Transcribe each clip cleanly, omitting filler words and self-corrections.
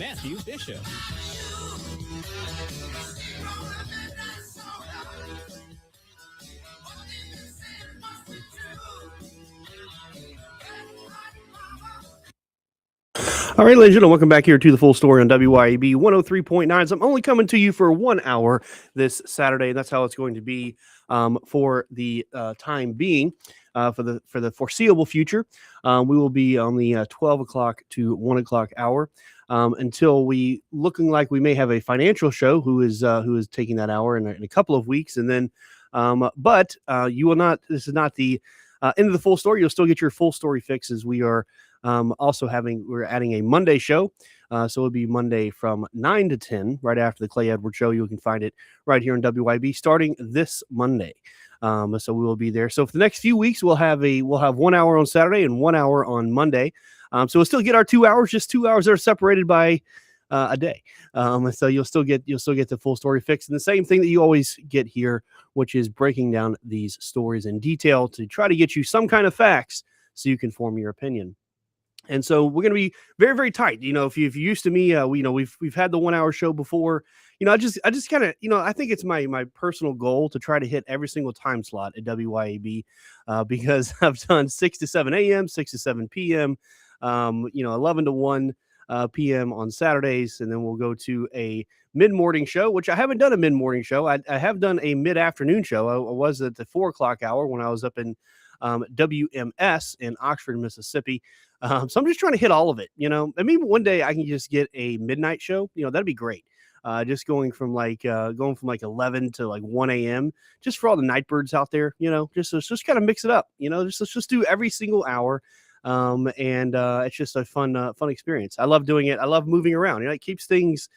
Matthew Bishop. All right, ladies and gentlemen, welcome back here to the Full Story on WYAB 103.9. So I'm only coming to you for 1 hour this Saturday, and that's how it's going to be for the time being. For the foreseeable future, we will be on the 12 o'clock to 1 o'clock hour until we looking like we may have a financial show who is taking that hour in a couple of weeks, and then but you will not. This is not the end of the full story. You'll still get your full story fixes. We are we're adding a Monday show. So it'll be Monday from 9 to 10, right after the Clay Edwards show. You can find it right here on WYB starting this Monday. So we will be there. So for the next few weeks, we'll have 1 hour on Saturday and 1 hour on Monday. So we'll still get our 2 hours, just 2 hours that are separated by a day. So you'll still get the full story fix, and the same thing that you always get here, which is breaking down these stories in detail to try to get you some kind of facts so you can form your opinion. And so we're going to be very, very tight. You know, if you're used to me, we've had the 1 hour show before. You know, I just kind of, I think it's my personal goal to try to hit every single time slot at WYAB because I've done 6 to 7 a.m., 6 to 7 p.m., 11 to 1 p.m. on Saturdays. And then we'll go to a mid-morning show, which I haven't done a mid-morning show. I have done a mid-afternoon show. I was at the 4 o'clock hour when I was up in WMS in Oxford, Mississippi. So I'm just trying to hit all of it, I mean, one day I can just get a midnight show, that'd be great. Just going from like 11 to like 1 a.m. just for all the night birds out there, just kind of mix it up, let's just do every single hour. And it's just a fun experience. I love doing it. I love moving around. It keeps things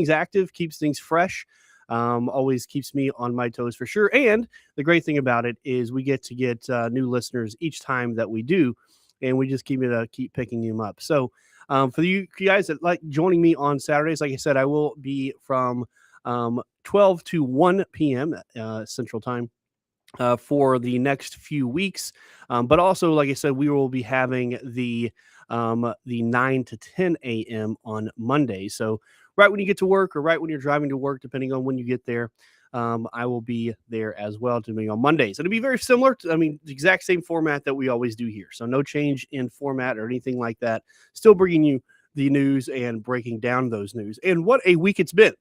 active, keeps things fresh. Always keeps me on my toes for sure. And the great thing about it is we get new listeners each time that we do, and we just keep picking them up. So for you guys that like joining me on Saturdays, like I said, I will be from 12 to 1 p.m. Central Time for the next few weeks. But also, like I said, we will be having the 9 to 10 a.m. on Monday. So right when you get to work or right when you're driving to work, depending on when you get there, I will be there as well, doing on Mondays. It'll be very similar to, the exact same format that we always do here. So no change in format or anything like that. Still bringing you the news and breaking down those news. And what a week it's been.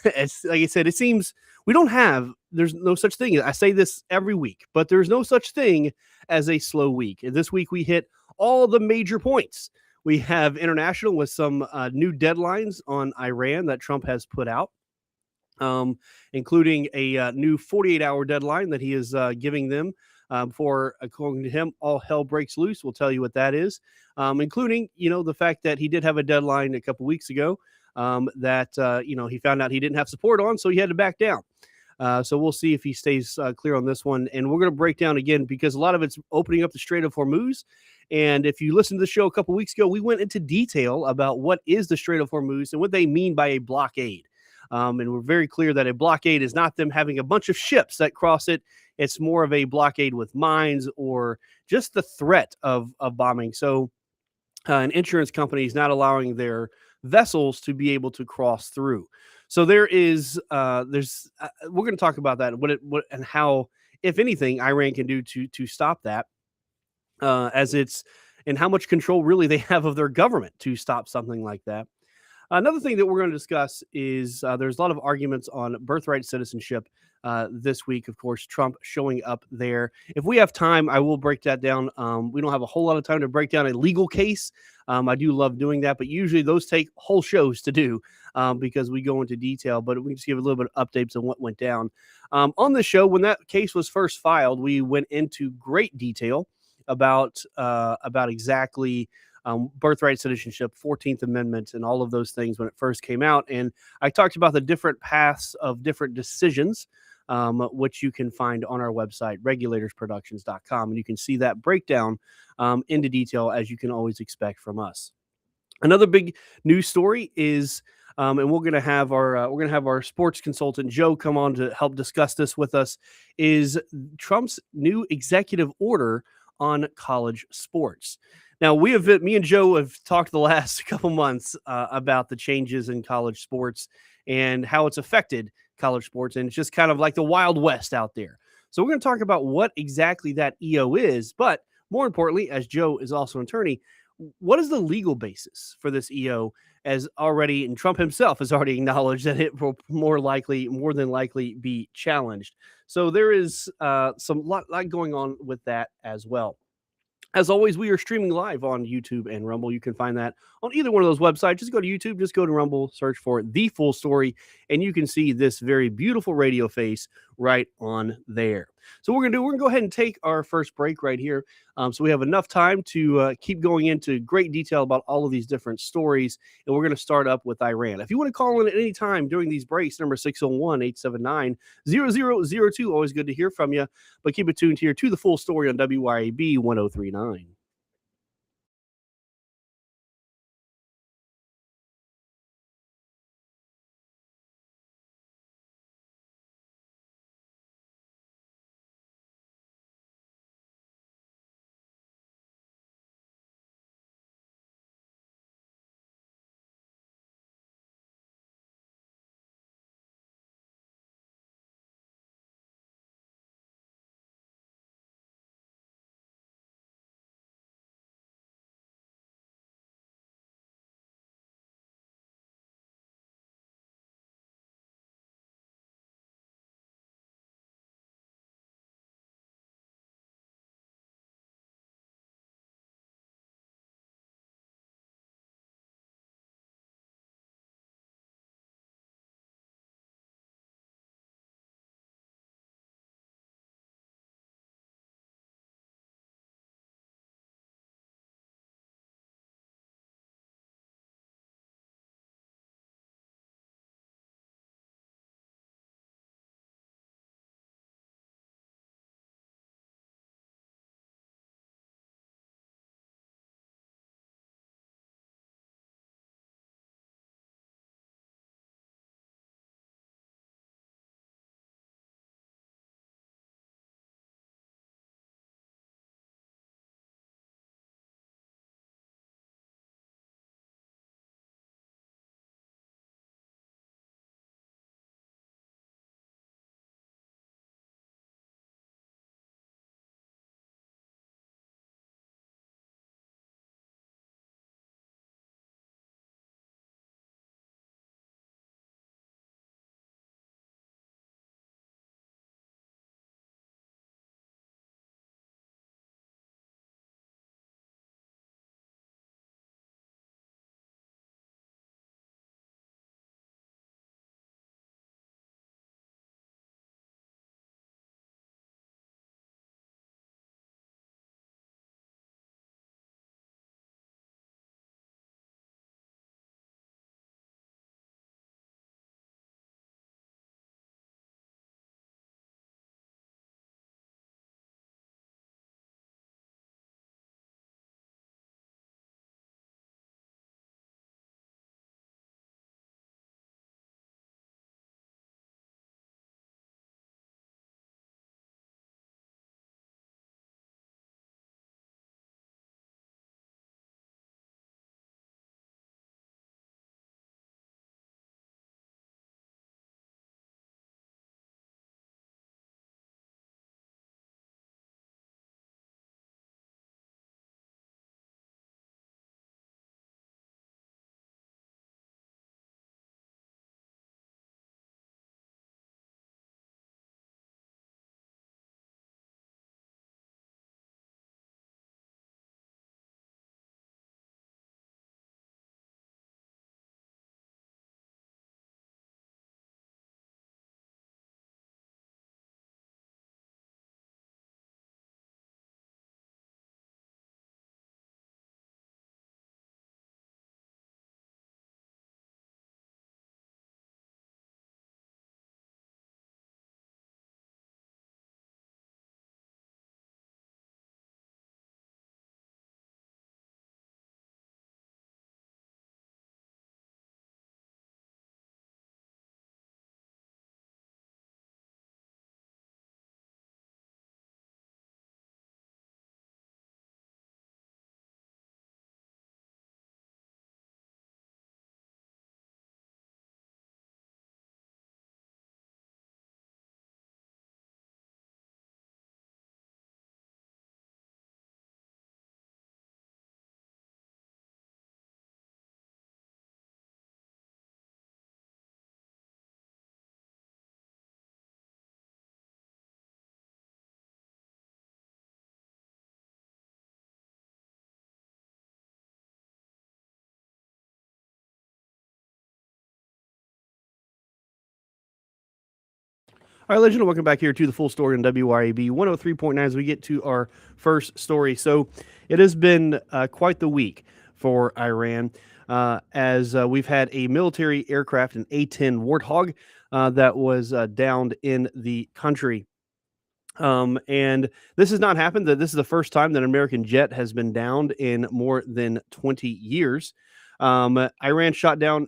It's, like I said, it seems there's no such thing. I say this every week, but there's no such thing as a slow week. And this week we hit all the major points. We have international with some new deadlines on Iran that Trump has put out, including a new 48-hour deadline that he is giving them for, according to him, all hell breaks loose. We'll tell you what that is, including, the fact that he did have a deadline a couple weeks ago that he found out he didn't have support on, so he had to back down. So we'll see if he stays clear on this one. And we're going to break down again because a lot of it's opening up the Strait of Hormuz. And if you listened to the show a couple weeks ago, we went into detail about what is the Strait of Hormuz and what they mean by a blockade. And we're very clear that a blockade is not them having a bunch of ships that cross it. It's more of a blockade with mines or just the threat of bombing. So an insurance company is not allowing their vessels to be able to cross through. So we're going to talk about that, and how, if anything, Iran can do to stop that, and how much control really they have of their government to stop something like that. Another thing that we're going to discuss is there's a lot of arguments on birthright citizenship this week. Of course, Trump showing up there. If we have time, I will break that down. We don't have a whole lot of time to break down a legal case. I do love doing that, but usually those take whole shows to do because we go into detail. But we just give a little bit of updates on what went down. On the show, when that case was first filed, we went into great detail about exactly birthright citizenship, 14th Amendment, and all of those things when it first came out. And I talked about the different paths of different decisions, which you can find on our website, regulatorsproductions.com. And you can see that breakdown into detail, as you can always expect from us. Another big news story is, and we're going to have our sports consultant Joe come on to help discuss this with us, is Trump's new executive order on college sports. Now, me and Joe have talked the last couple months about the changes in college sports and how it's affected college sports. And it's just kind of like the Wild West out there. So, we're going to talk about what exactly that EO is. But more importantly, as Joe is also an attorney, what is the legal basis for this EO? As already, and Trump himself has already acknowledged that it will more than likely be challenged. So, there is some lot going on with that as well. As always, we are streaming live on YouTube and Rumble. You can find that on either one of those websites. Just go to YouTube, just go to Rumble, search for The Full Story, and you can see this very beautiful radio face right on there. So we're gonna go ahead and take our first break right here. So we have enough time to keep going into great detail about all of these different stories. And we're gonna start up with Iran. If you want to call in at any time during these breaks, number 601-879-0002. Always good to hear from you. But keep it tuned here to The Full Story on WYAB 1039. All right, ladies and gentlemen, welcome back here to the full story on WYAB 103.9 as we get to our first story. So it has been quite the week for Iran as we've had a military aircraft, an A-10 Warthog, that was downed in the country. And this has not happened. This is the first time that an American jet has been downed in more than 20 years. Iran shot down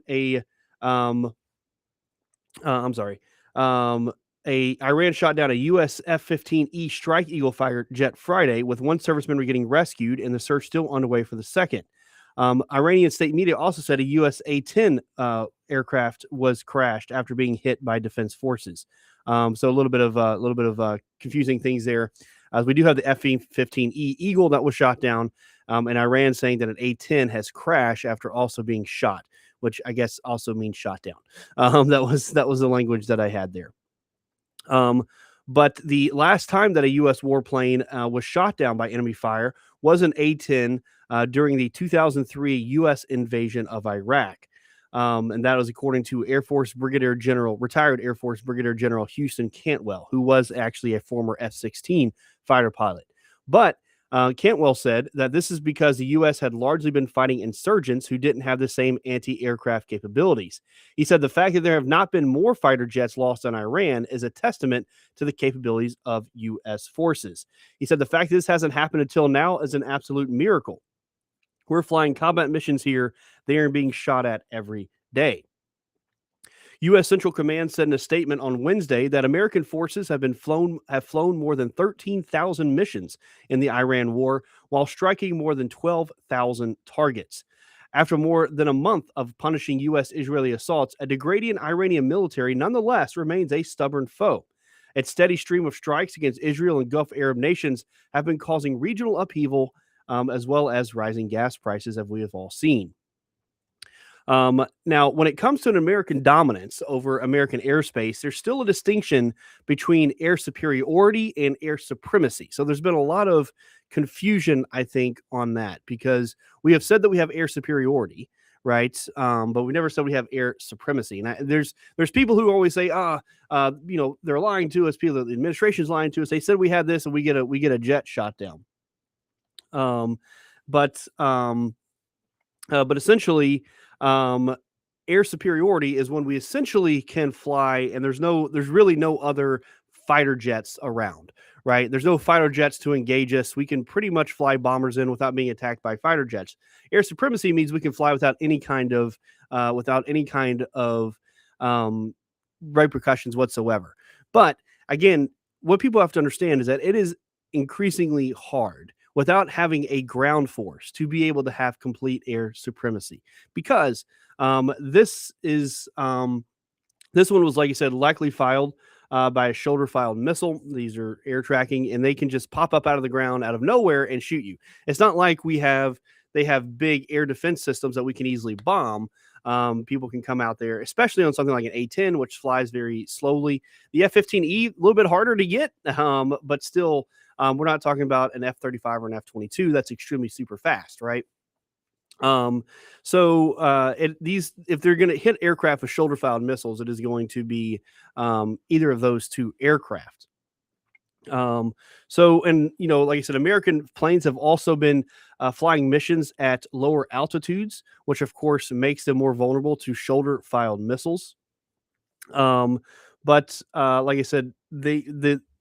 I'm sorry. Iran shot down a U.S. F-15E Strike Eagle fighter jet Friday, with one serviceman getting rescued and the search still underway for the second. Iranian state media also said a U.S. A-10 aircraft was crashed after being hit by defense forces. So a little bit of confusing things there. As we do have the F-15E Eagle that was shot down, and Iran saying that an A-10 has crashed after also being shot, which I guess also means shot down. That was the language that I had there. But the last time that a U.S. warplane was shot down by enemy fire was an A-10 during the 2003 U.S. invasion of Iraq. And that was according to retired Air Force Brigadier General Houston Cantwell, who was actually a former F-16 fighter pilot. But Cantwell said that this is because the U.S. had largely been fighting insurgents who didn't have the same anti-aircraft capabilities. He said the fact that there have not been more fighter jets lost on Iran is a testament to the capabilities of U.S. forces. He said the fact that this hasn't happened until now is an absolute miracle. We're flying combat missions here. They are being shot at every day. U.S. Central Command said in a statement on Wednesday that American forces have flown more than 13,000 missions in the Iran war, while striking more than 12,000 targets. After more than a month of punishing U.S.-Israeli assaults, a degrading Iranian military nonetheless remains a stubborn foe. Its steady stream of strikes against Israel and Gulf Arab nations have been causing regional upheaval, as well as rising gas prices, as we have all seen. Now, when it comes to an American dominance over American airspace, there's still a distinction between air superiority and air supremacy. So there's been a lot of confusion, I think, on that, because we have said that we have air superiority, right? But we never said we have air supremacy. And there's people who always say, they're lying to us. People, the administration's lying to us. They said we had this, and we get a jet shot down. But essentially, air superiority is when we essentially can fly, and there's really no other fighter jets around, right? There's no fighter jets to engage us. We can pretty much fly bombers in without being attacked by fighter jets. Air supremacy means we can fly without any kind of repercussions whatsoever. But again, what people have to understand is that it is increasingly hard without having a ground force to be able to have complete air supremacy, because this one was, like you said, likely fired by a shoulder-fired missile. These are air tracking, and they can just pop up out of the ground out of nowhere and shoot you. It's not like they have big air defense systems that we can easily bomb. People can come out there, especially on something like an A-10, which flies very slowly. The F-15E, a little bit harder to get, but still, we're not talking about an F-35 or an F-22 that's extremely super fast, right? If they're going to hit aircraft with shoulder-fired missiles, it is going to be either of those two aircraft. Like I said, American planes have also been flying missions at lower altitudes, which of course makes them more vulnerable to shoulder-fired missiles. Like I said,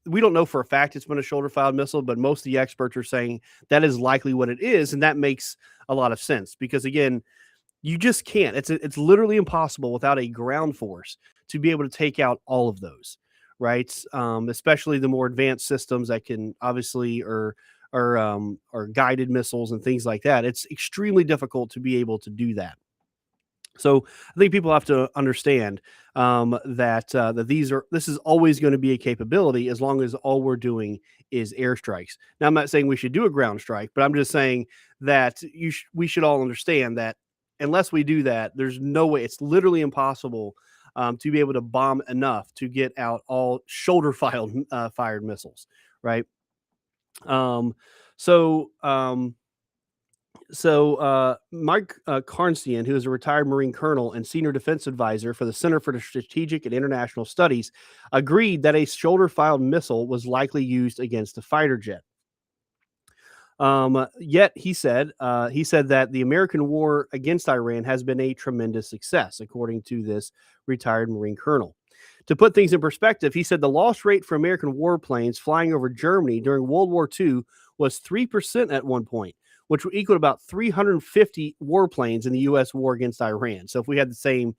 we don't know for a fact it's been a shoulder-fired missile, but most of the experts are saying that is likely what it is, and that makes a lot of sense, because again, you just can't. It's literally impossible without a ground force to be able to take out all of those, right? Especially the more advanced systems that can obviously or guided missiles and things like that. It's extremely difficult to be able to do that. So I think people have to understand that this is always going to be a capability as long as all we're doing is airstrikes. Now, I'm not saying we should do a ground strike, but I'm just saying that we should all understand that unless we do that, there's no way. It's literally impossible to be able to bomb enough to get out all fired missiles, right? So Mike Carnstian, who is a retired Marine colonel and senior defense advisor for the Center for Strategic and International Studies, agreed that a shoulder-fired missile was likely used against a fighter jet. Yet he said that the American war against Iran has been a tremendous success, according to this retired Marine colonel. To put things in perspective, he said the loss rate for American warplanes flying over Germany during World War II was 3% at one point, which would equal about 350 warplanes in the U.S. war against Iran. So if we had the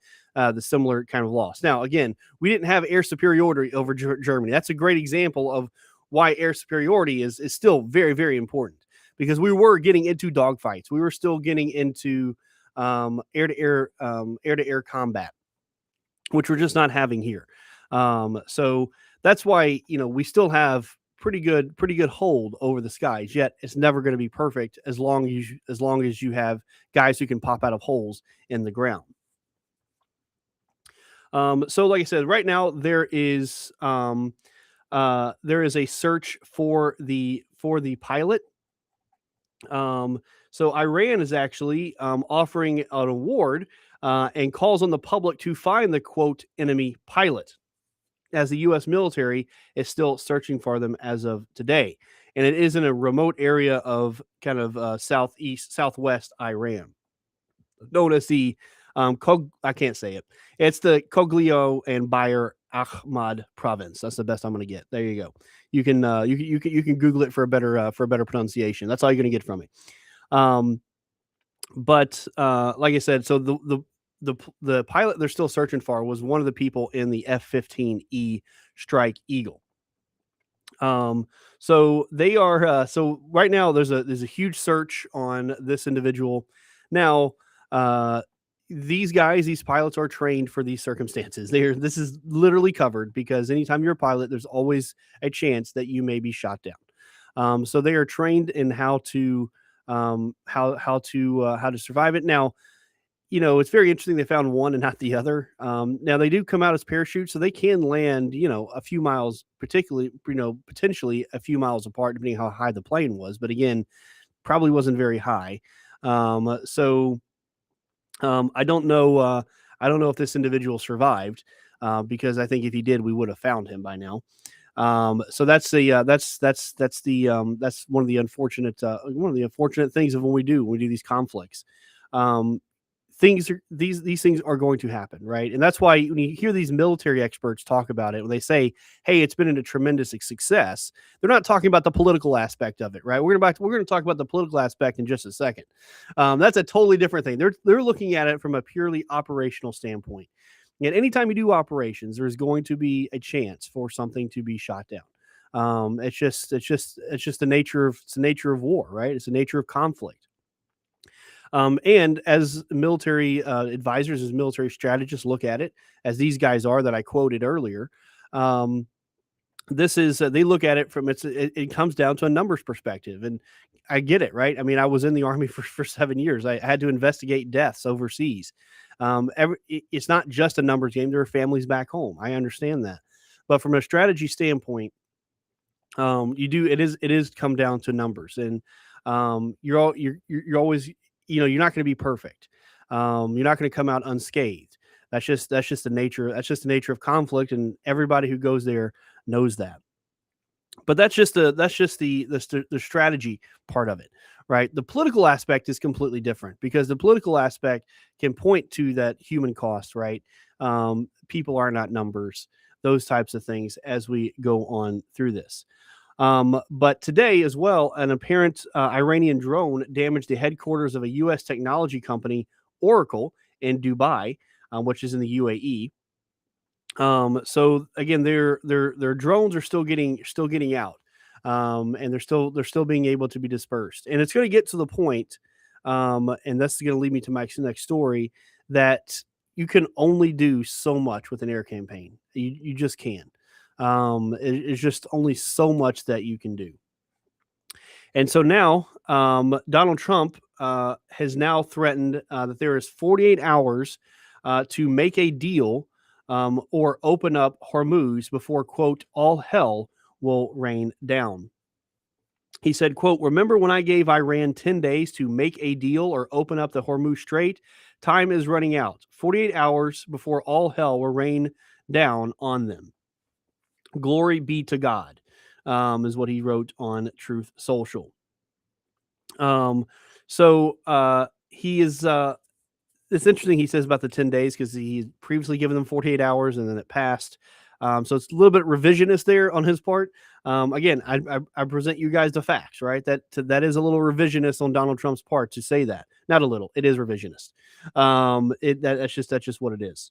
similar kind of loss. Now, again, we didn't have air superiority over Germany. That's a great example of why air superiority is still very, very important, because we were getting into dogfights. We were still getting into air-to-air combat, which we're just not having here. So that's why, we still have pretty good hold over the skies. Yet it's never going to be perfect as long as you have guys who can pop out of holes in the ground. So like I said, right now there is a search for the pilot. So Iran is actually offering an award and calls on the public to find the quote enemy pilot, as the U.S. military is still searching for them as of today. And it is in a remote area of kind of southwest Iran, known as the I can't say it. It's the Coglio and Bayer Ahmad province. That's the best I'm going to get. There you go. You can you can Google it for a better pronunciation. That's all you're going to get from me. But like I said, so the pilot they're still searching for was one of the people in the F-15E Strike Eagle. So they are so right now there's a huge search on this individual. Now, these pilots are trained for these circumstances. This is literally covered, because anytime you're a pilot, there's always a chance that you may be shot down. So they are trained in how to survive it. Now, it's very interesting they found one and not the other. Now they do come out as parachutes, so they can land, a few miles, particularly, potentially a few miles apart, depending how high the plane was. But again, probably wasn't very high. I don't know. I don't know if this individual survived, because I think if he did, we would have found him by now. So that's one of the unfortunate things of when we do these conflicts. These things are going to happen, right? And that's why when you hear these military experts talk about it, when they say, "Hey, it's been a tremendous success," they're not talking about the political aspect of it, right? We're going to talk about the political aspect in just a second. That's a totally different thing. They're looking at it from a purely operational standpoint. And anytime you do operations, there's going to be a chance for something to be shot down. It's just the nature of war, right? It's the nature of conflict. And as military advisors, as military strategists look at it, as these guys are that I quoted earlier, this is they look at it from it comes down to a numbers perspective. And I get it, right? I mean, I was in the Army for 7 years. I had to investigate deaths overseas. It's not just a numbers game. There are families back home. I understand that. But from a strategy standpoint, it is come down to numbers. And you're always, you're not going to be perfect. You're not going to come out unscathed. That's just the nature. That's just the nature of conflict, and everybody who goes there knows that. But that's just the strategy part of it, right? The political aspect is completely different, because the political aspect can point to that human cost, right? People are not numbers, those types of things as we go on through this. But today as well, an apparent Iranian drone damaged the headquarters of a U.S. technology company, Oracle, in Dubai, which is in the UAE. So again, their drones are still getting out, and they're still being able to be dispersed. And it's going to get to the point, and that's going to lead me to my next story, that you can only do so much with an air campaign. You just can. It's just only so much that you can do. And so now, Donald Trump has now threatened that there is 48 hours to make a deal or open up Hormuz before, quote, all hell will rain down. He said, quote, "Remember when I gave Iran 10 days to make a deal or open up the Hormuz Strait? Time is running out. 48 hours before all hell will rain down on them. Glory be to God," is what he wrote on Truth Social. He is it's interesting he says about the 10 days because he previously given them 48 hours and then it passed. So it's a little bit revisionist there on his part. Again, I present you guys the facts, right? That is a little revisionist on Donald Trump's part to say that. Not a little, it is revisionist. That's just what it is.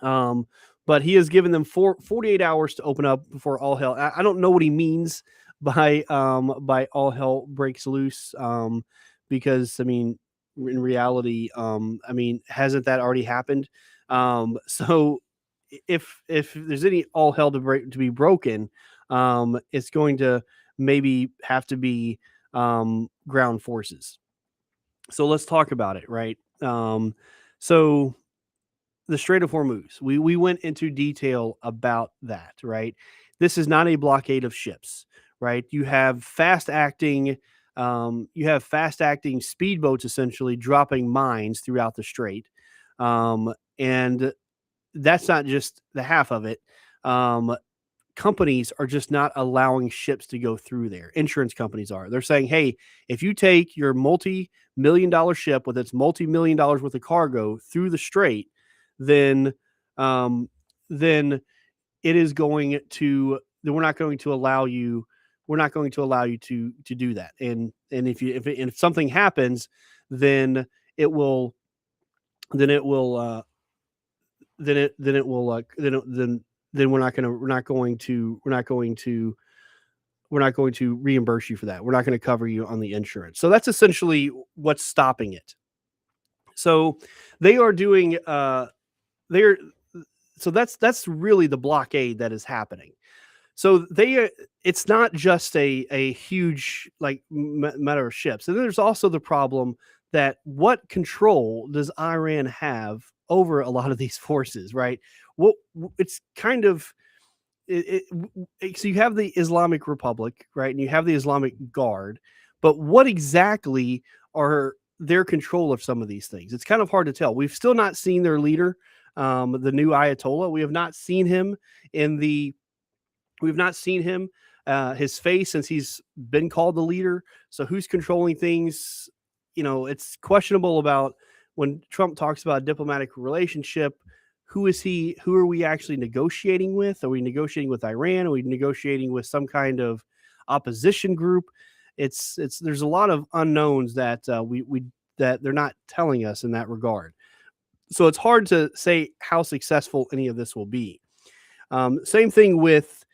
But he has given them 48 hours to open up before all hell. I don't know what he means by all hell breaks loose. Because I mean, in reality, I mean, hasn't that already happened? So if there's any all hell to be broken, it's going to maybe have to be ground forces. So let's talk about it, right? So the Strait of Hormuz, we went into detail about that, right? This is not a blockade of ships, right? You have fast acting speedboats essentially dropping mines throughout the strait, and that's not just the half of it. Companies are just not allowing ships to go through there. Insurance companies are. They're saying, hey, if you take your multi-million-dollar ship with its multi-million-dollars worth of cargo through the strait, then it is going to. Then we're not going to allow you. We're not going to allow you to do that. And if something happens, then it will. Then it will. Then we're not going to reimburse you for that. We're not going to cover you on the insurance. So that's essentially what's stopping it. So they are doing that's really the blockade that is happening. So it's not just a huge matter of ships. And there's also the problem that what control does Iran have over a lot of these forces, right? Well, it's kind of so you have the Islamic Republic, right? And you have the Islamic Guard, but what exactly are their control of some of these things? It's kind of hard to tell. We've still not seen their leader, the new Ayatollah. We have not seen him his face since he's been called the leader. So who's controlling things? It's questionable about when Trump talks about a diplomatic relationship. Who is he? Who are we actually negotiating with? Are we negotiating with Iran? Are we negotiating with some kind of opposition group? There's a lot of unknowns that that they're not telling us in that regard. So it's hard to say how successful any of this will be. Same thing with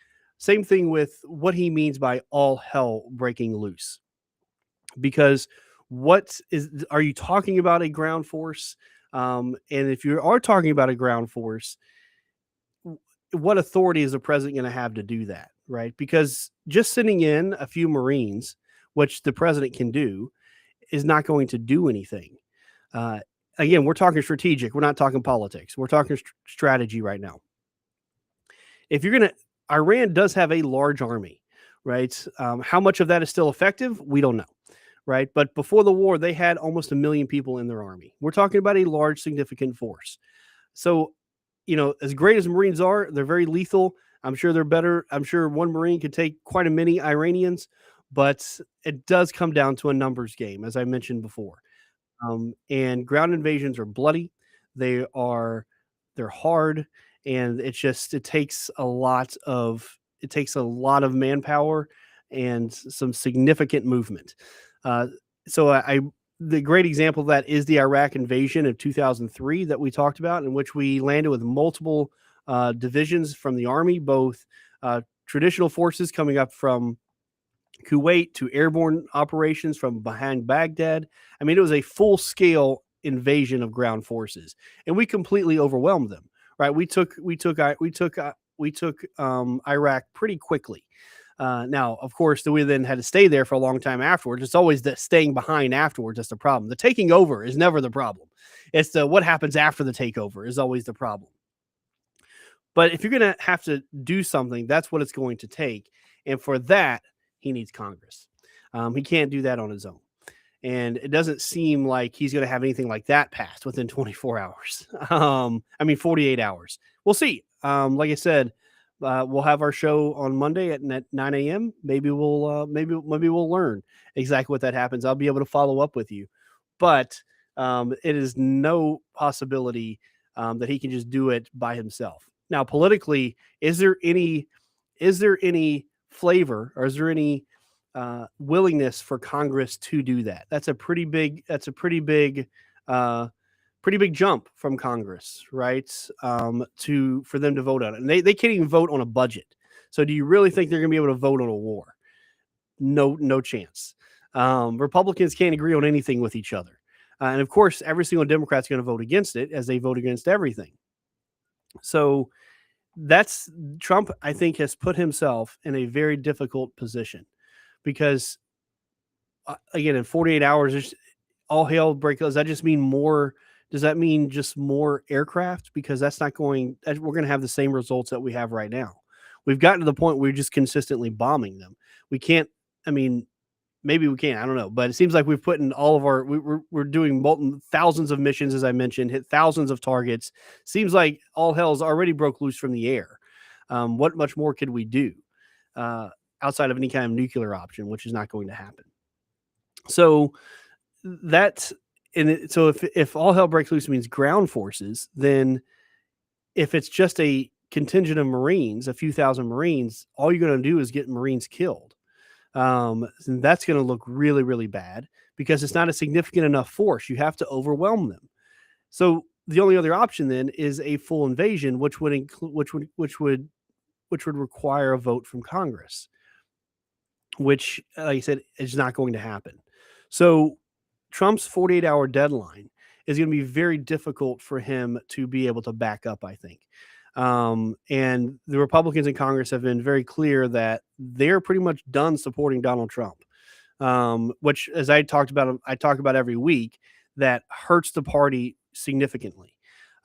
what he means by all hell breaking loose. Because are you talking about a ground force? And if you are talking about a ground force, what authority is the president going to have to do that, right? Because just sending in a few Marines, which the president can do, is not going to do anything. Again, we're talking strategic. We're not talking politics. We're talking strategy right now. Iran does have a large army, right? How much of that is still effective? We don't know. Right. But before the war, they had almost 1 million people in their army. We're talking about a large, significant force. So, as great as Marines are, they're very lethal. I'm sure they're better. I'm sure one Marine could take quite a many Iranians, but it does come down to a numbers game, as I mentioned before. And ground invasions are bloody. They're hard. And it takes a lot of manpower and some significant movement. The great example of that is the Iraq invasion of 2003 that we talked about, in which we landed with multiple divisions from the army, both traditional forces coming up from Kuwait to airborne operations from behind Baghdad. I mean, it was a full-scale invasion of ground forces, and we completely overwhelmed them. Right? We took Iraq pretty quickly. Now, of course, we then had to stay there for a long time afterwards. It's always the staying behind afterwards that's the problem. The taking over is never the problem. It's what happens after the takeover is always the problem. But if you're going to have to do something, that's what it's going to take. And for that, he needs Congress. He can't do that on his own. And it doesn't seem like he's going to have anything like that passed within 24 hours. 48 hours. We'll see. Like I said, we'll have our show on Monday at 9 a.m. Maybe we'll learn exactly what that happens. I'll be able to follow up with you, but it is no possibility that he can just do it by himself. Now, politically, is there any flavor, or is there any willingness for Congress to do that? That's a pretty big jump from Congress, right? For them to vote on it. And they can't even vote on a budget. So do you really think they're going to be able to vote on a war? No chance. Republicans can't agree on anything with each other. And of course, every single Democrat's going to vote against it, as they vote against everything. So that's Trump, I think, has put himself in a very difficult position because, again, in 48 hours, all hell breaks loose. Does that just mean more? Does that mean just more aircraft? Because that's not going. We're going to have the same results that we have right now. We've gotten to the point where we're just consistently bombing them. We can't. Maybe we can. I don't know. But it seems like we've put in all of our. We're doing thousands of missions, as I mentioned, hit thousands of targets. Seems like all hell's already broke loose from the air. What much more could we do outside of any kind of nuclear option, which is not going to happen? So that's. So if all hell breaks loose means ground forces, then if it's just a contingent of Marines, a few thousand Marines, all you're going to do is get Marines killed. And that's going to look really, really bad because it's not a significant enough force. You have to overwhelm them. So the only other option then is a full invasion, which would require a vote from Congress, which, like I said, is not going to happen. So Trump's 48-hour deadline is going to be very difficult for him to be able to back up, I think. And the Republicans in Congress have been very clear that they're pretty much done supporting Donald Trump, which, as I talk about every week, that hurts the party significantly.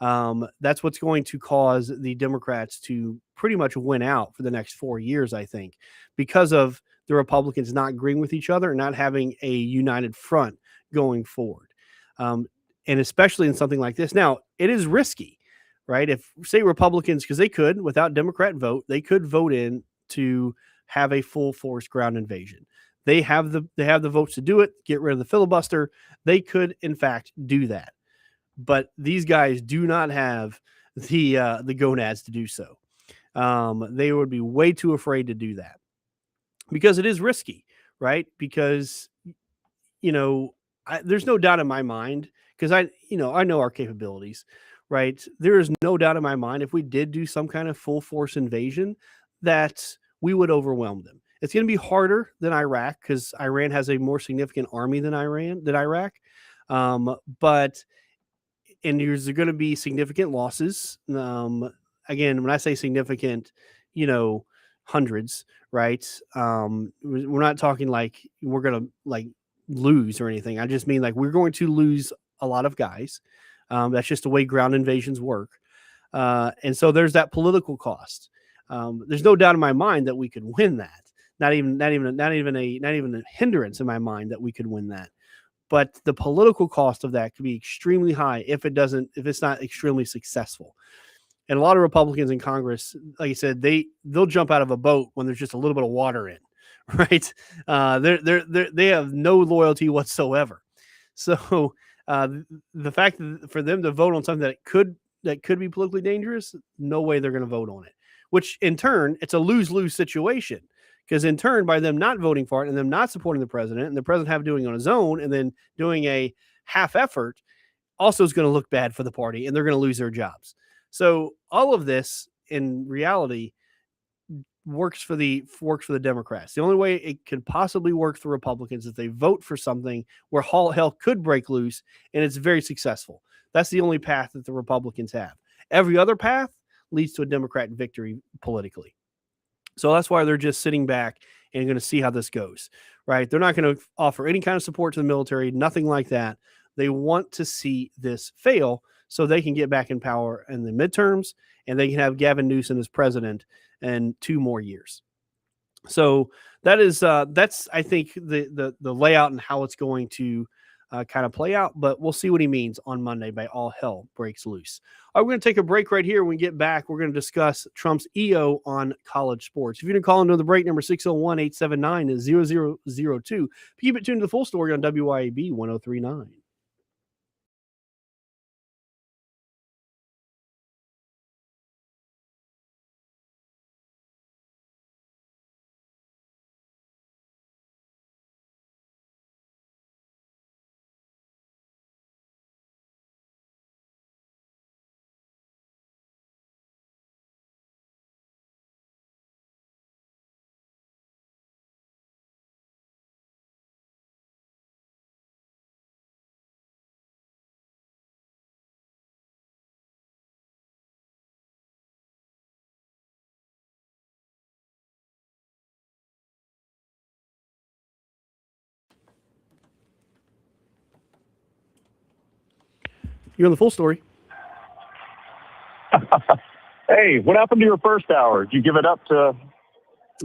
That's what's going to cause the Democrats to pretty much win out for the next 4 years, I think, because of the Republicans not agreeing with each other and not having a united front going forward. And especially in something like this. Now, it is risky, right? If, say, Republicans, because they could, without Democrat vote, they could vote in to have a full force ground invasion. They have the votes to do it, get rid of the filibuster. They could, in fact, do that. But these guys do not have the gonads to do so. They would be way too afraid to do that because it is risky, right? Because, there's no doubt in my mind, because I know our capabilities, right? There is no doubt in my mind if we did do some kind of full force invasion that we would overwhelm them. It's going to be harder than Iraq because Iran has a more significant army than Iraq. But there's going to be significant losses. Again, when I say significant, hundreds, right? We're not talking like we're going to lose or anything. I just mean we're going to lose a lot of guys. That's just the way ground invasions work. And so there's that political cost. There's no doubt in my mind that we could win that. Not even a hindrance in my mind that we could win that. But the political cost of that could be extremely high if it's not extremely successful. And a lot of Republicans in Congress, like I said, they'll jump out of a boat when there's just a little bit of water in, right? They have no loyalty whatsoever. So the fact that for them to vote on something that could be politically dangerous, no way they're going to vote on it. Which in turn, it's a lose-lose situation. Because in turn, by them not voting for it and them not supporting the president, and the president doing it on his own and then doing a half effort, also is going to look bad for the party, and they're going to lose their jobs. So all of this, in reality, works for the Democrats. The only way it could possibly work for Republicans is if they vote for something where all hell could break loose, and it's very successful. That's the only path that the Republicans have. Every other path leads to a Democrat victory politically. So that's why they're just sitting back and going to see how this goes, right? They're not going to offer any kind of support to the military, nothing like that. They want to see this fail so they can get back in power in the midterms and they can have Gavin Newsom as president in 2 more years. So that's I think the layout and how it's going to kind of play out. But we'll see what he means on Monday by all hell breaks loose. All right, we're going to take a break right here. When we get back, we're going to discuss Trump's EO on college sports. If you didn't call into the break, number 601-879-0002. Keep it tuned to the full story on WYAB 1039. You're on the full story. Hey, what happened to your first hour? Did you give it up to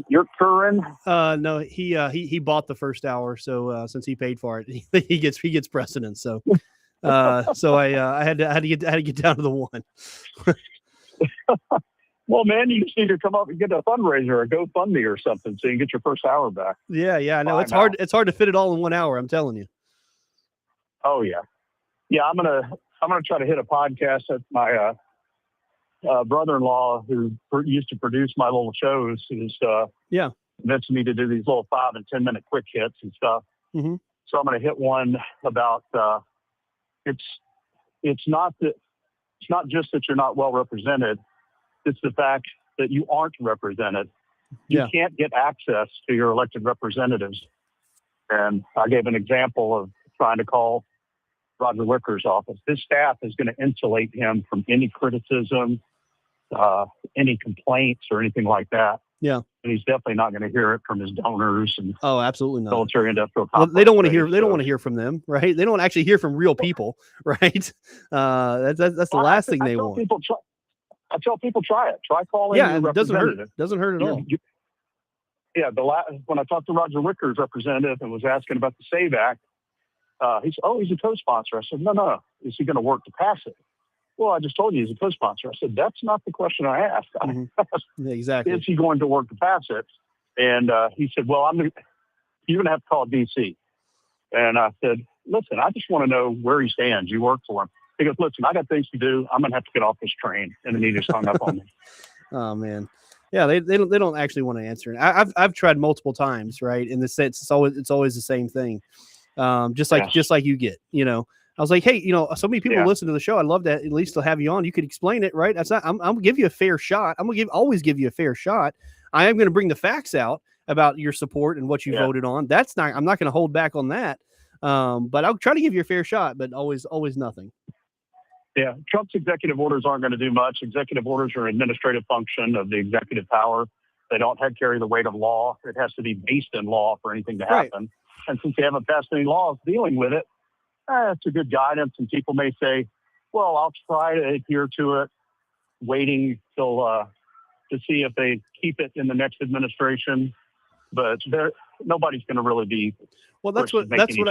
your Curran? No, he bought the first hour, so since he paid for it, he gets precedence. So I had to get down to the one. Well, man, you just need to come up and get a fundraiser or a GoFundMe or something so you can get your first hour back. Yeah, I know. It's hard to fit it all in 1 hour, I'm telling you. Oh yeah. Yeah, I'm gonna try to hit a podcast that my brother-in-law, who used to produce my little shows, is convinced me to do these little 5 and 10 minute quick hits and stuff. Mm-hmm. So I'm going to hit one about it's not just that you're not well represented. It's the fact that you aren't represented. You can't get access to your elected representatives. And I gave an example of trying to call Roger Wicker's office. His staff is going to insulate him from any criticism, any complaints or anything like that. Yeah. And he's definitely not going to hear it from his donors and absolutely not. Military industrial complex. Well, they don't want to hear. They don't want to hear from them, right? They don't actually hear from real people, right? That's the last thing they want. I tell people try it. Try calling. Yeah, it doesn't hurt. Doesn't hurt at all. When I talked to Roger Wicker's representative and was asking about the SAVE Act, he said, "Oh, he's a co-sponsor." I said, "No. Is he going to work to pass it?" Well, I just told you he's a co-sponsor. I said, "That's not the question I asked." Mm-hmm. Yeah, exactly. Is he going to work to pass it? And he said, "Well, you're going to have to call DC." And I said, "Listen, I just want to know where he stands. You work for him." He goes, "Listen, I got things to do. I'm going to have to get off this train." And then he just hung up on me. Oh man. Yeah, they don't actually want to answer it. I've tried multiple times, right? In the sense, it's always the same thing. Just like you get, I was like, hey, so many people listen to the show. I'd love to at least have you on. You could explain it, right? I'm gonna give you a fair shot. always give you a fair shot. I am going to bring the facts out about your support and what you voted on. I'm not going to hold back on that. But I'll try to give you a fair shot, but always nothing. Yeah. Trump's executive orders aren't going to do much. Executive orders are an administrative function of the executive power. They don't carry the weight of law. It has to be based in law for anything to happen. Right. And since they haven't passed any laws dealing with it, it's a good guidance. And people may say, well, I'll try to adhere to it, waiting till to see if they keep it in the next administration. But nobody's going to really be. Well, that's what I keep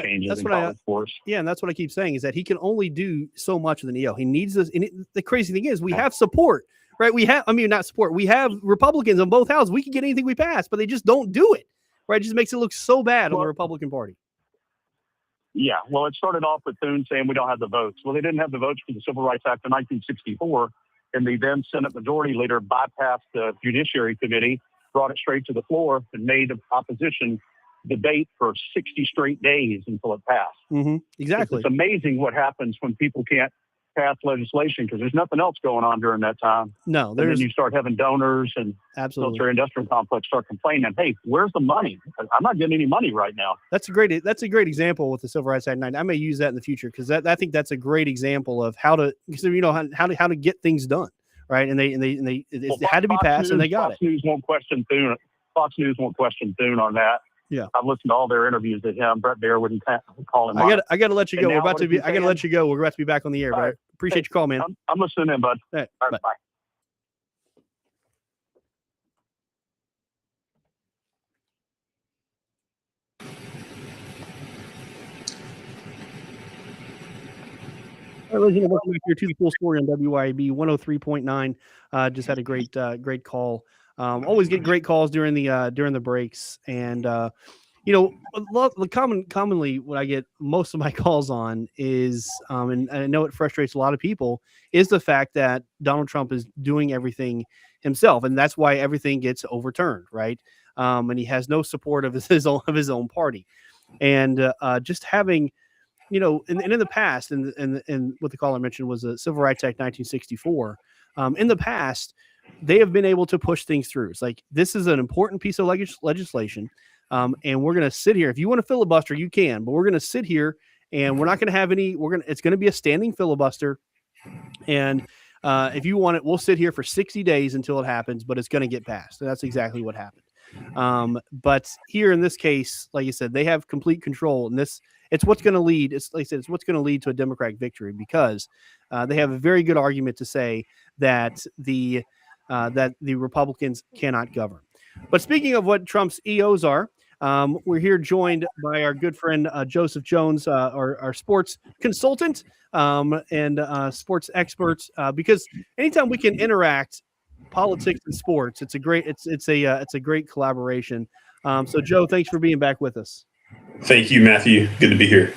saying is that he can only do so much with an EO. He needs this. And the crazy thing is we have support, right? Not support. We have Republicans on both houses. We can get anything we pass, but they just don't do it, right? It just makes it look so bad on the Republican Party. Yeah. Well, it started off with Thune saying we don't have the votes. Well, they didn't have the votes for the Civil Rights Act of 1964. And the then Senate Majority Leader bypassed the Judiciary Committee, brought it straight to the floor, and made the opposition debate for 60 straight days until it passed. Mm-hmm. Exactly. It's amazing what happens when people can't pass legislation because there's nothing else going on during that time. No, and then you start having donors and military industrial complex start complaining, hey, where's the money? I'm not getting any money right now. That's a great example with the Civil Rights Act 9. I may use that in the future because I think that's a great example of how to get things done. Right. And it had to be passed and they got Fox News won't question Thune. Fox News won't question Thune on that. Yeah. I've listened to all their interviews with him. Brett Baer wouldn't call him. I got to let you go. I got to let you go. We're about to be back on the air. Right. Appreciate your call, man. I'm listening in, bud. All right, bye. All right, ladies and gentlemen, welcome back here to the full story on WYAB 103.9. Just had a great call. Always get great calls during the breaks, and commonly what I get most of my calls on is, and I know it frustrates a lot of people, is the fact that Donald Trump is doing everything himself, and that's why everything gets overturned, right? And he has no support of his own party, and just having and in the past, and what the caller mentioned was the Civil Rights Act 1964. In the past, they have been able to push things through. It's like, this is an important piece of legislation, and we're going to sit here. If you want to filibuster, you can, but we're going to sit here, and we're not going to have any. It's going to be a standing filibuster, and if you want it, we'll sit here for 60 days until it happens, but it's going to get passed. And that's exactly what happened. But here in this case, like you said, they have complete control, and it's what's going to lead. It's like I said, it's what's going to lead to a Democratic victory, because they have a very good argument to say that the Republicans cannot govern. But speaking of what Trump's EOs are, we're here joined by our good friend Joseph Jones, our sports consultant and sports expert, because anytime we can interact politics and sports, it's a great collaboration. So Joe, thanks for being back with us. Thank you, Matthew. Good to be here.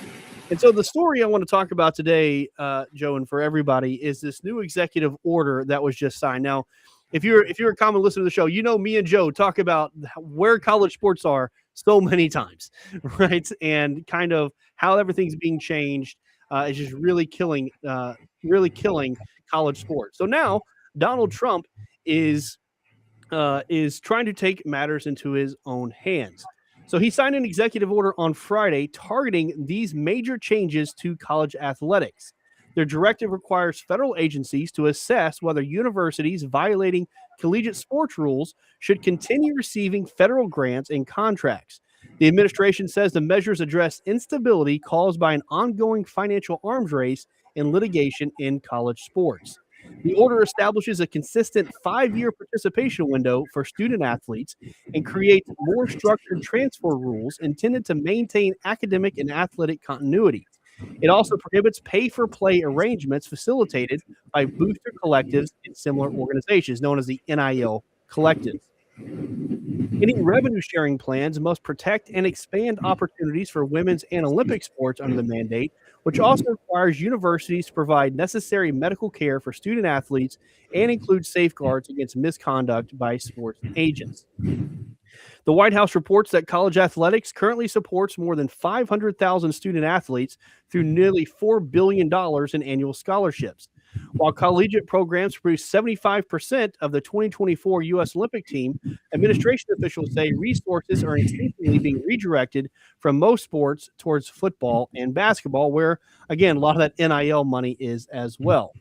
And so the story I want to talk about today, Joe, and for everybody, is this new executive order that was just signed. Now, if you're a common listener to the show, me and Joe talk about where college sports are so many times, right? And kind of how everything's being changed is just really killing college sports. So now Donald Trump is trying to take matters into his own hands. So he signed an executive order on Friday targeting these major changes to college athletics. Their directive requires federal agencies to assess whether universities violating collegiate sports rules should continue receiving federal grants and contracts. The administration says the measures address instability caused by an ongoing financial arms race and litigation in college sports. The order establishes a consistent 5-year participation window for student athletes and creates more structured transfer rules intended to maintain academic and athletic continuity. It also prohibits pay-for-play arrangements facilitated by booster collectives and similar organizations, known as the NIL collectives. Any revenue-sharing plans must protect and expand opportunities for women's and Olympic sports under the mandate, which also requires universities to provide necessary medical care for student athletes and include safeguards against misconduct by sports agents. The White House reports that college athletics currently supports more than 500,000 student athletes through nearly $4 billion in annual scholarships. While collegiate programs produce 75% of the 2024 U.S. Olympic team, administration officials say resources are increasingly being redirected from most sports towards football and basketball, where, again, a lot of that NIL money is as well.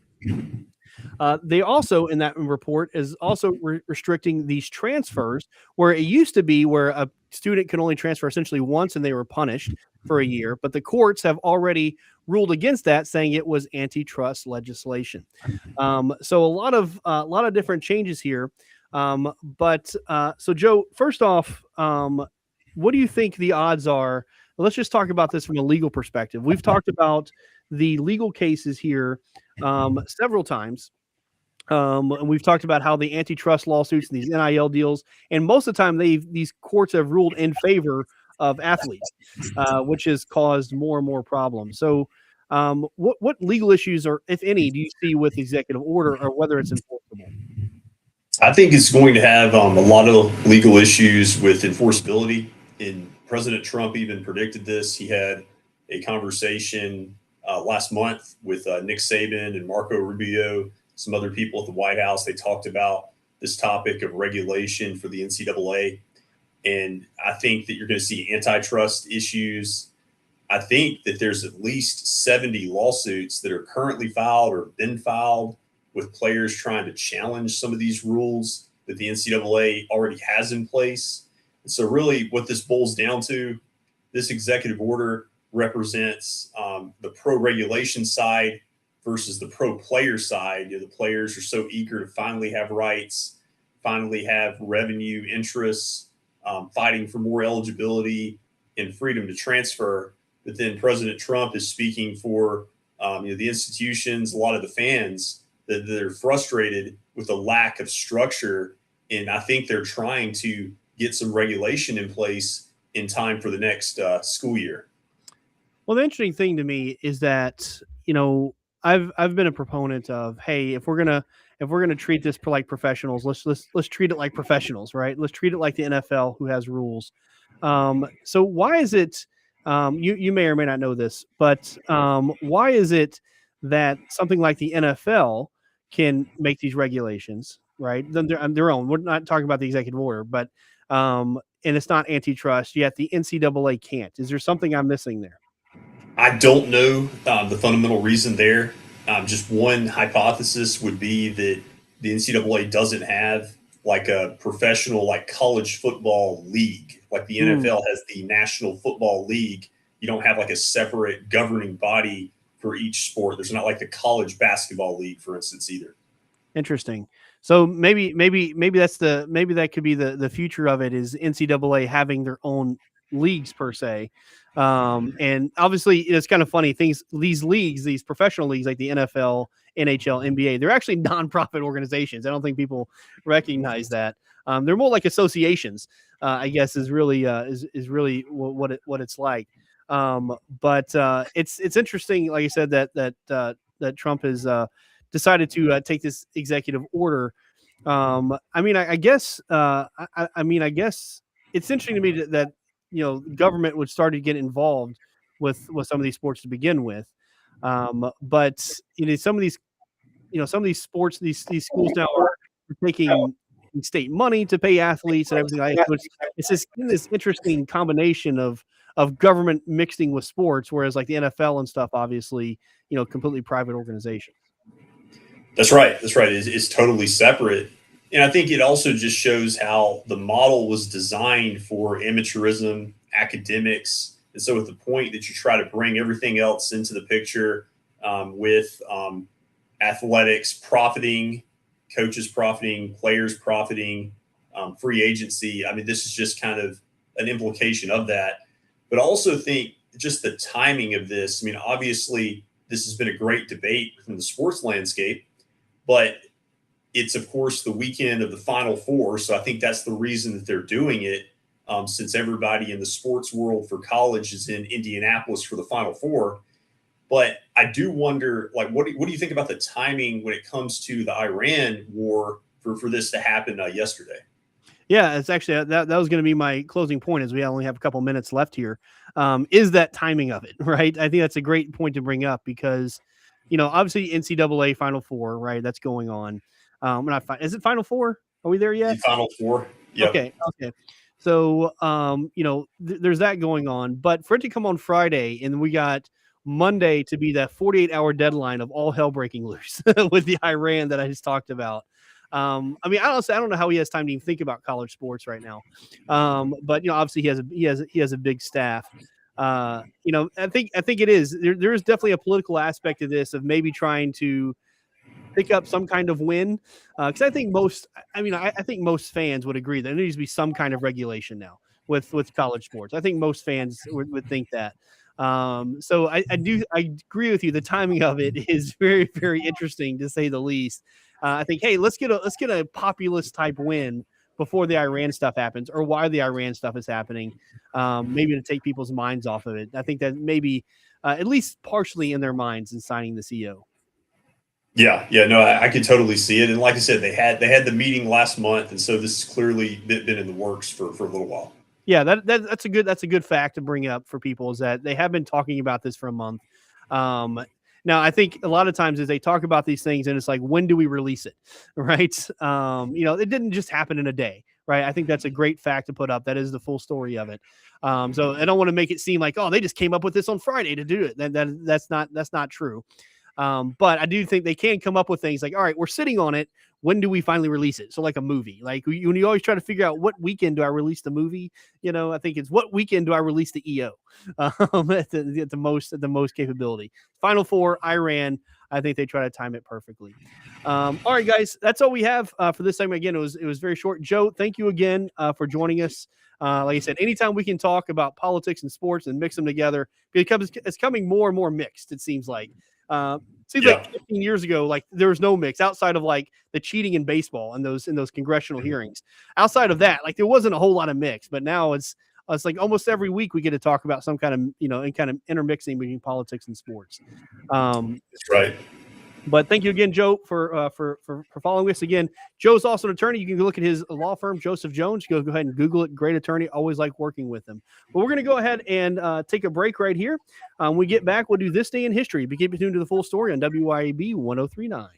They also, in that report, is also restricting these transfers, where it used to be where a student could only transfer essentially once and they were punished for a year. But the courts have already ruled against that, saying it was antitrust legislation. So a lot of different changes here. So Joe, first off, what do you think the odds are? Let's just talk about this from a legal perspective. We've talked about the legal cases here several times. And we've talked about how the antitrust lawsuits and these NIL deals, and most of the time these courts have ruled in favor of athletes, which has caused more and more problems. So what legal issues, or if any, do you see with the executive order, or whether it's enforceable? I think it's going to have a lot of legal issues with enforceability. And President Trump even predicted this. He had a conversation last month with Nick Saban and Marco Rubio, some other people at the White House. They talked about this topic of regulation for the NCAA. And I think that you're going to see antitrust issues. I think that there's at least 70 lawsuits that are currently filed or been filed with players trying to challenge some of these rules that the NCAA already has in place. And so really what this boils down to, this executive order represents the pro-regulation side versus the pro-player side. The players are so eager to finally have rights, finally have revenue interests, fighting for more eligibility and freedom to transfer. But then President Trump is speaking for The institutions, a lot of the fans, that they're frustrated with the lack of structure. And I think they're trying to get some regulation in place in time for the next school year. Well, the interesting thing to me is that, I've been a proponent of, hey, if we're gonna treat this like professionals, let's treat it like professionals, right? Let's treat it like the NFL, who has rules. So why is it? You may or may not know this, but why is it that something like the NFL can make these regulations, right? Then their own. We're not talking about the executive order, but and it's not antitrust. Yet the NCAA can't. Is there something I'm missing there? I don't know the fundamental reason there. Just one hypothesis would be that the NCAA doesn't have like a professional, like college football league, like the NFL has the National Football League. You don't have like a separate governing body for each sport. There's not like the college basketball league, for instance, either. Interesting. So maybe that could be the future of it, is NCAA having their own leagues per se. And obviously it's kind of funny these leagues, these professional leagues like the NFL, NHL, NBA, they're actually nonprofit organizations. I don't think people recognize that. They're more like associations, I guess is really what it's like. But it's interesting, like I said, that Trump has decided to take this executive order. I guess it's interesting to me that government would start to get involved with some of these sports to begin with. But some of these sports, these schools now are taking state money to pay athletes and everything like that. So it's this interesting combination of government mixing with sports, whereas like the NFL and stuff, obviously, completely private organizations. That's right. It's totally separate. And I think it also just shows how the model was designed for amateurism, academics. And so at the point that you try to bring everything else into the picture, with athletics profiting, coaches profiting, players profiting, free agency, this is just kind of an implication of that. But I also think just the timing of this, obviously this has been a great debate within the sports landscape, but it's, of course, the weekend of the Final Four. So I think that's the reason that they're doing it, since everybody in the sports world for college is in Indianapolis for the Final Four. But I do wonder, like, what do you think about the timing when it comes to the Iran war for this to happen yesterday? Yeah, it's actually that was going to be my closing point, as we only have a couple minutes left here. Is that timing of it, right? I think that's a great point to bring up because, obviously NCAA Final Four, right? That's going on. Is it Final Four? Are we there yet? Final Four. Yeah. Okay. So, there's that going on, but for it to come on Friday, and we got Monday to be that 48-hour deadline of all hell breaking loose with the Iran that I just talked about. Honestly, I don't know how he has time to even think about college sports right now. But obviously he has a big staff. I think it is. There is definitely a political aspect to this of maybe trying to pick up some kind of win, because I think most fans would agree that there needs to be some kind of regulation now with college sports. I think most fans would think that. So I agree with you. The timing of it is very, very interesting, to say the least. I think, hey, let's get a populist type win before the Iran stuff happens, or while the Iran stuff is happening, maybe to take people's minds off of it. I think that maybe at least partially in their minds in signing the CO. Yeah, no, I could totally see it. And like I said, they had the meeting last month, and so this has clearly been in the works for a little while. Yeah, that's a good fact to bring up for people, is that they have been talking about this for a month. Now, I think a lot of times as they talk about these things, and it's like, when do we release it, right? It didn't just happen in a day, right? I think that's a great fact to put up. That is the full story of it. So I don't want to make it seem like, oh, they just came up with this on Friday to do it. That's not true. But I do think they can come up with things like, all right, we're sitting on it. When do we finally release it? So like a movie, like when you always try to figure out what weekend do I release the movie, I think it's what weekend do I release the EO at the most capability. Final Four, Iran. I think they try to time it perfectly. All right, guys, that's all we have for this segment. Again, it was very short. Joe, thank you again for joining us. Like I said, anytime we can talk about politics and sports and mix them together, because it's coming more and more mixed, it seems like. Seems like 15 years ago, like there was no mix outside of like the cheating in baseball and those congressional hearings. Outside of that, like there wasn't a whole lot of mix, but now it's like almost every week we get to talk about some kind of intermixing between politics and sports. That's right. But thank you again, Joe, for following us again. Joe's also an attorney. You can look at his law firm, Joseph Jones. Go ahead and Google it. Great attorney. Always like working with him. But we're going to go ahead and take a break right here. When we get back, we'll do This Day in History. Be keep tuned to the full story on WYAB 103.9.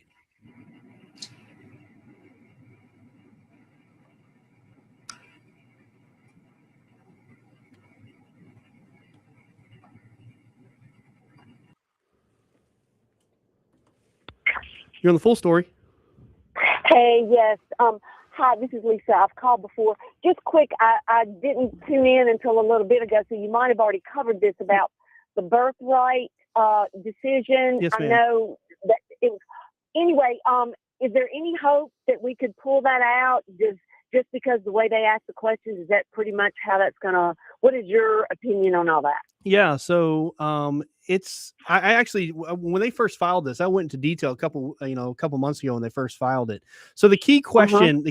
You're on the full story. Hey, yes. Hi, this is Lisa. I've called before. Just quick, I didn't tune in until a little bit ago, so you might have already covered this about the birthright decision. Yes, ma'am. I know that it was. Anyway, is there any hope that we could pull that out? Just because the way they ask the questions, is that pretty much how that's gonna? What is your opinion on all that? Yeah, so I actually, when they first filed this, I went into detail a couple months ago when they first filed it. So the key question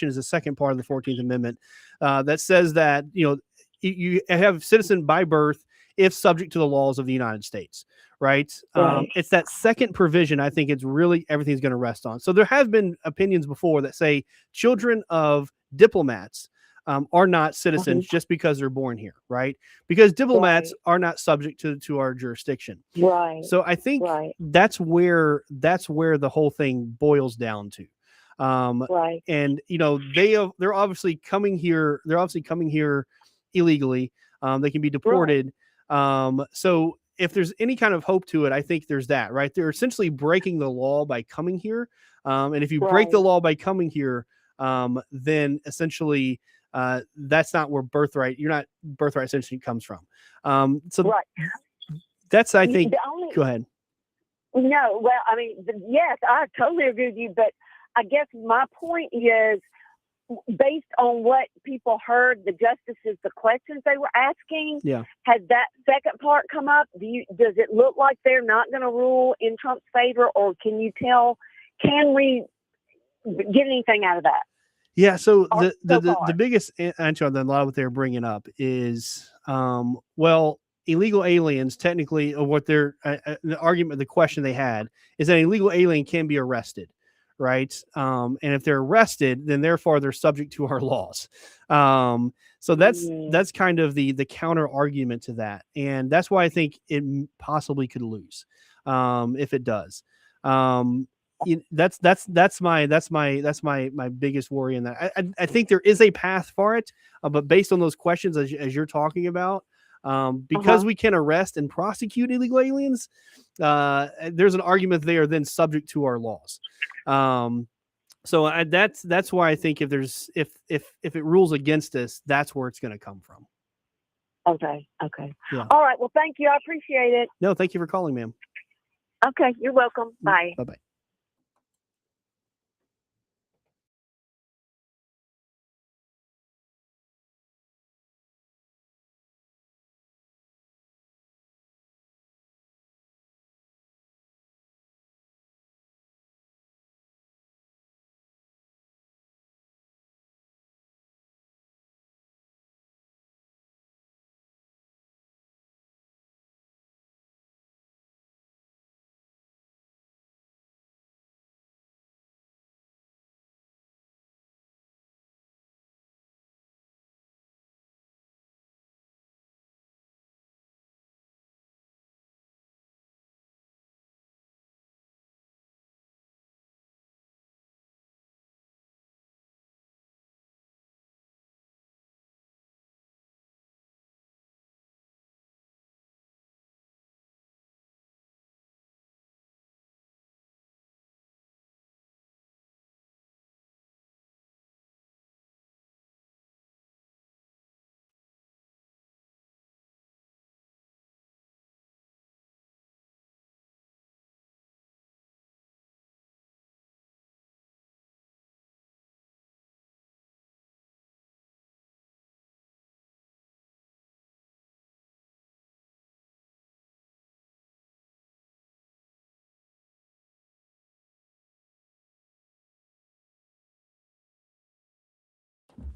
is the second part of the 14th Amendment that says that you have citizen by birth if subject to the laws of the United States, right? It's that second provision. I think it's really everything's going to rest on. So there have been opinions before that say children of diplomats are not citizens just because they're born here, right? Because diplomats are not subject to our jurisdiction. Right. So I think that's where the whole thing boils down to. Right. And they're obviously coming here. They're obviously coming here illegally. They can be deported. So if there's any kind of hope to it, I think there's that, right? They're essentially breaking the law by coming here. And if you break the law by coming here, then essentially that's not where birthright essentially comes from. That's, I think, go ahead. No, well, I mean, yes, I totally agree with you, but I guess my point is, based on what people heard, the justices, the questions they were asking, has that second part come up? Does it look like they're not going to rule in Trump's favor, or can we get anything out of that? Yeah, so the biggest answer on a lot of what they're bringing up is, illegal aliens, technically, or what the argument, the question they had is that an illegal alien can be arrested, right? And if they're arrested, then therefore they're subject to our laws. So that's kind of the counter argument to that, and that's why I think it possibly could lose if it does. That's my biggest worry in that. I think there is a path for it, but based on those questions as you're talking about, because we can arrest and prosecute illegal aliens, there's an argument they are then subject to our laws. So that's why I think if it rules against us, that's where it's going to come from. Okay. Yeah. All right. Well, thank you. I appreciate it. No, thank you for calling, ma'am. Okay. You're welcome. Bye. Bye-bye.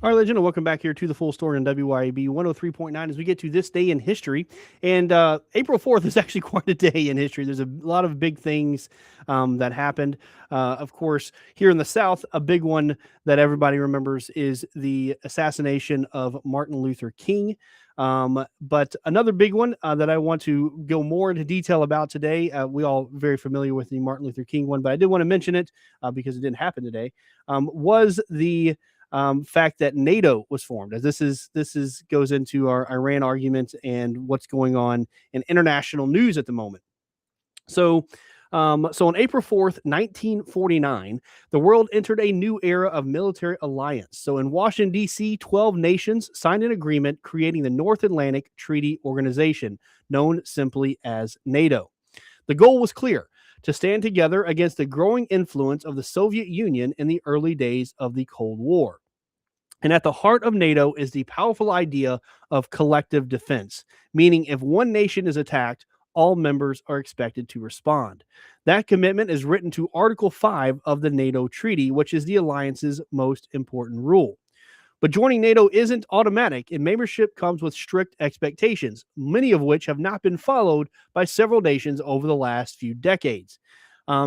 All right, legend, and welcome back here to the full story on WYAB 103.9 as we get to this day in history. And April 4th is actually quite a day in history. There's a lot of big things that happened. Of course, here in the South, a big one that everybody remembers is the assassination of Martin Luther King. But another big one that I want to go more into detail about today, we all very familiar with the Martin Luther King one, but I did want to mention it because it didn't happen today, was the fact that NATO was formed. As this is goes into our Iran argument and what's going on in international news at the moment. So on April 4th, 1949, the world entered a new era of military alliance. So in Washington, D.C., 12 nations signed an agreement creating the North Atlantic Treaty Organization, known simply as NATO. The goal was clear: to stand together against the growing influence of the Soviet Union in the early days of the Cold War. And at the heart of NATO is the powerful idea of collective defense, meaning if one nation is attacked, all members are expected to respond. That commitment is written to Article 5 of the NATO Treaty, which is the alliance's most important rule. But joining NATO isn't automatic, and membership comes with strict expectations, many of which have not been followed by several nations over the last few decades.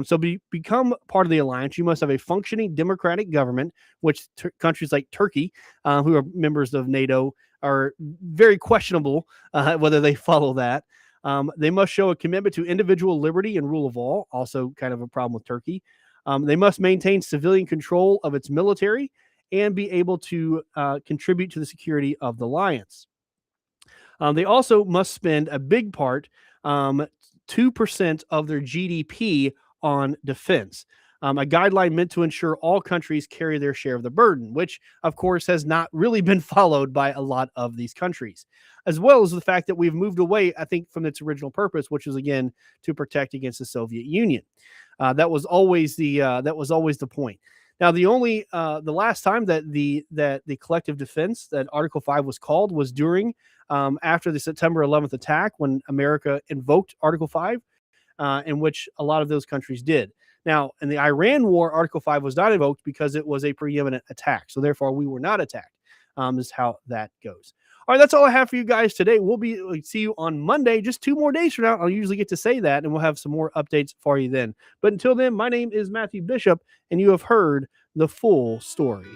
So become part of the alliance, you must have a functioning democratic government, which countries like Turkey, who are members of NATO, are very questionable whether they follow that. They must show a commitment to individual liberty and rule of law, also kind of a problem with Turkey. They must maintain civilian control of its military and be able to contribute to the security of the alliance. They also must spend a big part, 2% of their GDP on defense, a guideline meant to ensure all countries carry their share of the burden, which, of course, has not really been followed by a lot of these countries, as well as the fact that we've moved away, I think, from its original purpose, which was, again, to protect against the Soviet Union. That was always the point. Now, the last time that the collective defense, that Article 5 was called, was during after the September 11th attack, when America invoked Article 5. In which a lot of those countries did. Now, in the Iran war, Article 5 was not invoked because it was a preeminent attack. So therefore, we were not attacked, is how that goes. All right, that's all I have for you guys today. We'll see you on Monday, just 2 more days from now. I'll usually get to say that, and we'll have some more updates for you then. But until then, my name is Matthew Bishop, and you have heard the full story.